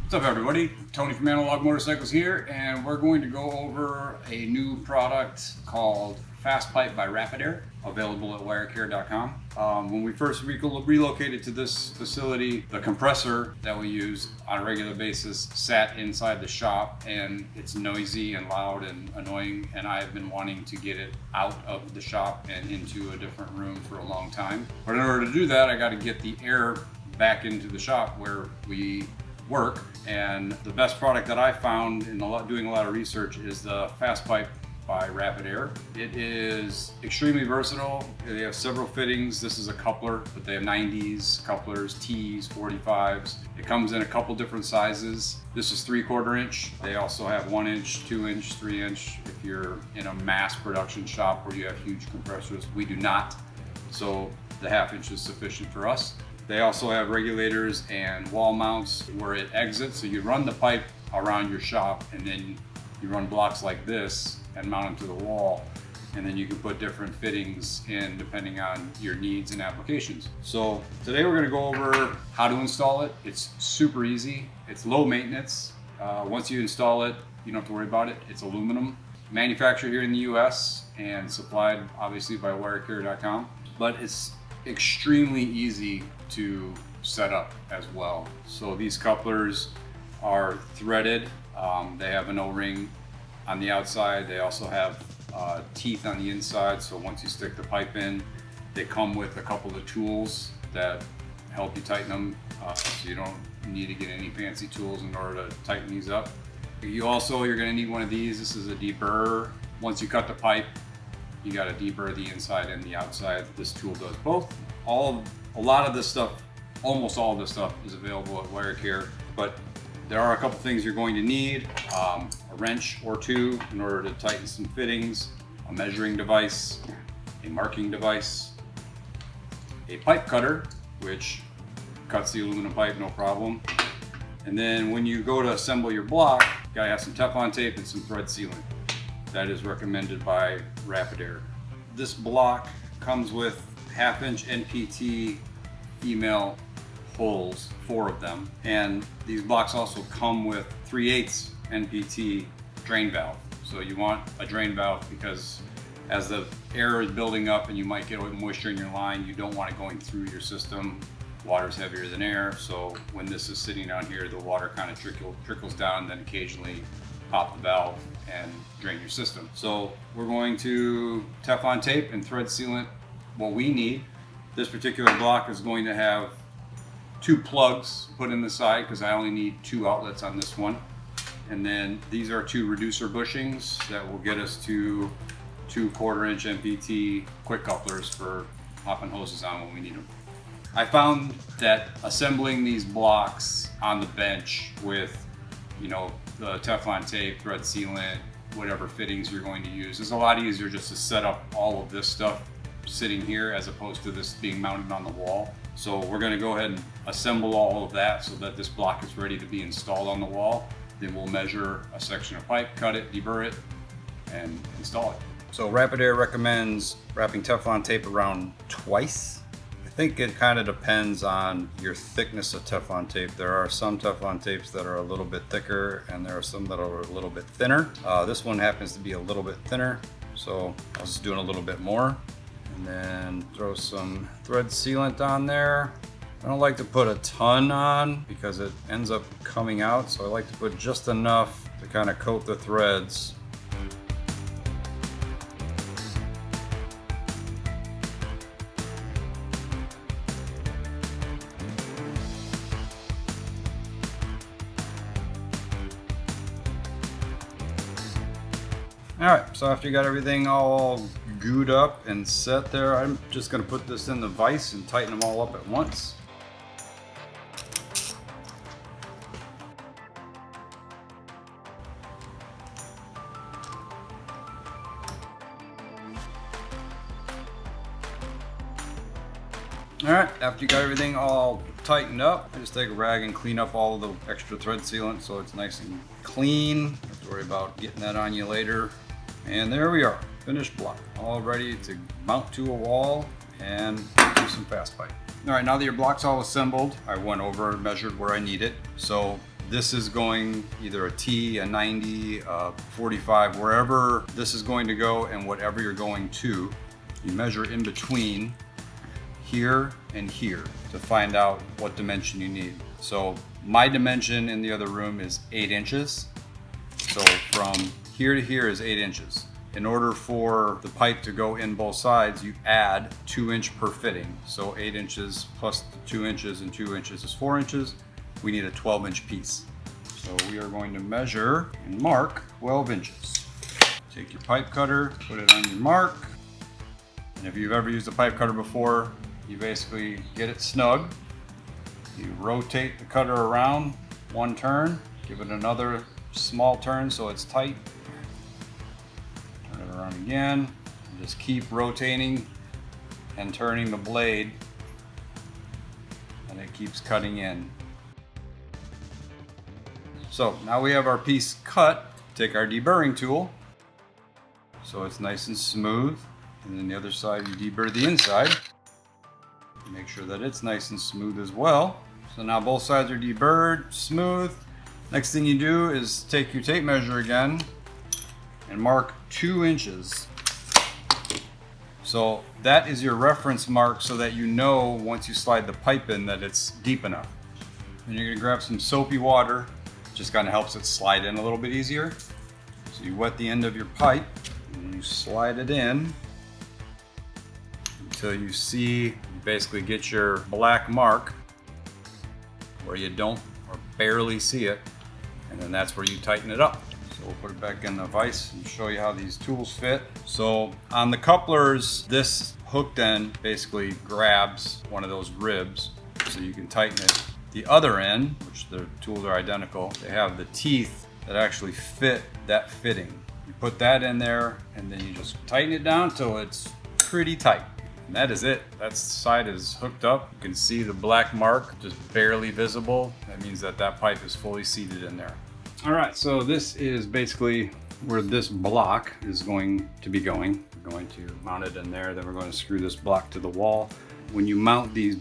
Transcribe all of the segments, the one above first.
What's up everybody? Tony from Analog Motorcycles here, and we're going to go over a new product called FastPipe by RapidAir, available at WireCare.com. When we first relocated to this facility, the compressor that we use on a regular basis sat inside the shop, and it's noisy and loud and annoying, and I've been wanting to get it out of the shop and into a different room for a long time. But in order to do that, I got to get the air back into the shop where we work, and the best product that I found in doing a lot of research is the FastPipe by RapidAir. It is extremely versatile. They have several fittings. This is a coupler, but they have 90s couplers, T's, 45s. It comes in a couple different sizes. This is 3/4 inch. They also have 1 inch, 2 inch, 3 inch. If you're in a mass production shop where you have huge compressors, we do not. So the 1/2 inch is sufficient for us. They also have regulators and wall mounts where it exits. So you run the pipe around your shop, and then you run blocks like this and mount them to the wall. And then you can put different fittings in depending on your needs and applications. So today we're gonna go over how to install it. It's super easy. It's low maintenance. Once you install it, you don't have to worry about it. It's aluminum, manufactured here in the US and supplied obviously by WireCare.com. But it's extremely easy to set up as well. So these couplers are threaded. They have an O-ring on the outside. They also have teeth on the inside. So once you stick the pipe in, they come with a couple of tools that help you tighten them. So you don't need to get any fancy tools in order to tighten these up. You're gonna need one of these. This is a deburrer. Once you cut the pipe, you got to deburr the inside and the outside. This tool does both. A lot of this stuff, almost all of this stuff is available at WireCare, but there are a couple things you're going to need. A wrench or two in order to tighten some fittings, a measuring device, a marking device, a pipe cutter, which cuts the aluminum pipe no problem. And then when you go to assemble your block, you gotta have some Teflon tape and some thread sealant. That is recommended by RapidAir. This block comes with 1/2 inch NPT email holes, 4 of them. And these blocks also come with 3/8 NPT drain valve. So you want a drain valve because as the air is building up and you might get moisture in your line, you don't want it going through your system. Water's heavier than air, so when this is sitting down here, the water kind of trickles down, then occasionally pop the valve and drain your system. So we're going to Teflon tape and thread sealant what we need. This particular block is going to have 2 plugs put in the side because I only need 2 outlets on this one. And then these are 2 reducer bushings that will get us to 2/4 inch NPT quick couplers for popping hoses on when we need them. I found that assembling these blocks on the bench with, the Teflon tape, thread sealant, whatever fittings you're going to use, is a lot easier just to set up all of this stuff sitting here as opposed to this being mounted on the wall. So we're going to go ahead and assemble all of that so that this block is ready to be installed on the wall. Then we'll measure a section of pipe, cut it, deburr it, and install it. So RapidAir recommends wrapping Teflon tape around twice. I think it kind of depends on your thickness of Teflon tape. There are some Teflon tapes that are a little bit thicker and there are some that are a little bit thinner. This one happens to be a little bit thinner, so I was just doing a little bit more. And then throw some thread sealant on there. I don't like to put a ton on because it ends up coming out, so I like to put just enough to kind of coat the threads. All right, so after you got everything all gooed up and set there, I'm just gonna put this in the vise and tighten them all up at once. All right, after you got everything all tightened up, I just take a rag and clean up all of the extra thread sealant so it's nice and clean. Don't have to worry about getting that on you later. And there we are, finished block, all ready to mount to a wall and do some FastPipe. All right, now that your block's all assembled, I went over and measured where I need it. So This is going either a T, a 90, a 45, wherever this is going to go and whatever you're going to. You measure in between here and here to find out what dimension you need. So my dimension in the other room is 8 inches. So from here to here is 8 inches. In order for the pipe to go in both sides, you add 2 inch per fitting. So 8 inches plus the 2 inches and 2 inches is 4 inches. We need a 12-inch piece. So we are going to measure and mark 12 inches. Take your pipe cutter, put it on your mark. And if you've ever used a pipe cutter before, you basically get it snug. You rotate the cutter around one turn, give it another small turn so it's tight. Turn it around again, and just keep rotating and turning the blade, and it keeps cutting in. So now we have our piece cut. Take our deburring tool so it's nice and smooth, and then the other side you deburr the inside. Make sure that it's nice and smooth as well. So now both sides are deburred, smooth. Next thing you do is take your tape measure again and mark 2 inches. So that is your reference mark so that you know once you slide the pipe in that it's deep enough. Then you're gonna grab some soapy water. Just kind of helps it slide in a little bit easier. So you wet the end of your pipe and you slide it in until you see, basically get your black mark where you don't or barely see it, and then that's where you tighten it up. So we'll put it back in the vise and show you how these tools fit. So on the couplers, this hooked end basically grabs one of those ribs so you can tighten it. The other end, which the tools are identical, they have the teeth that actually fit that fitting. You put that in there and then you just tighten it down till it's pretty tight. And that is it. That side is hooked up. You can see the black mark just barely visible. That means that that pipe is fully seated in there. All right, so this is basically where this block is going to be going. We're going to mount it in there, then we're going to screw this block to the wall. When you mount these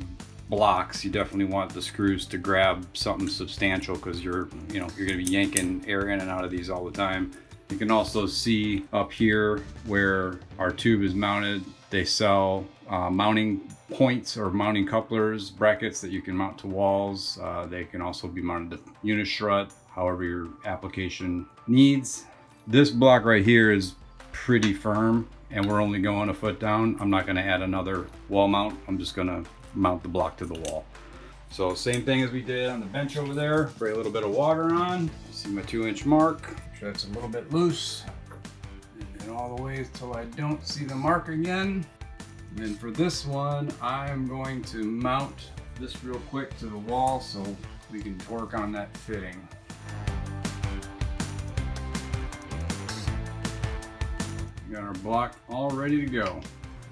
blocks, you definitely want the screws to grab something substantial because you're going to be yanking air in and out of these all the time. You can also see up here where our tube is mounted, they sell mounting points or mounting couplers, brackets that you can mount to walls. They can also be mounted to unistrut, however your application needs. This block right here is pretty firm and we're only going a foot down. I'm not going to add another wall mount. I'm just going to mount the block to the wall. So same thing as we did on the bench over there. Spray a little bit of water on. See my 2-inch mark. Make sure it's a little bit loose. And all the way until I don't see the mark again. And then for this one, I'm going to mount this real quick to the wall so we can work on that fitting. We got our block all ready to go.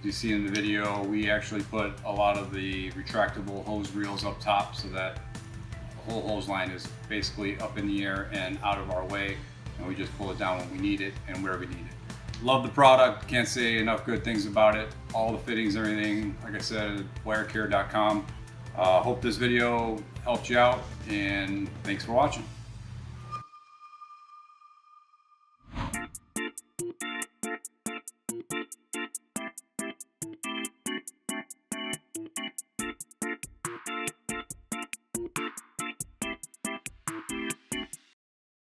As you see in the video, we actually put a lot of the retractable hose reels up top so that the whole hose line is basically up in the air and out of our way, and we just pull it down when we need it and where we need it. Love the product, can't say enough good things about it. All the fittings, everything, like I said, WireCare.com. Hope this video helped you out, and thanks for watching.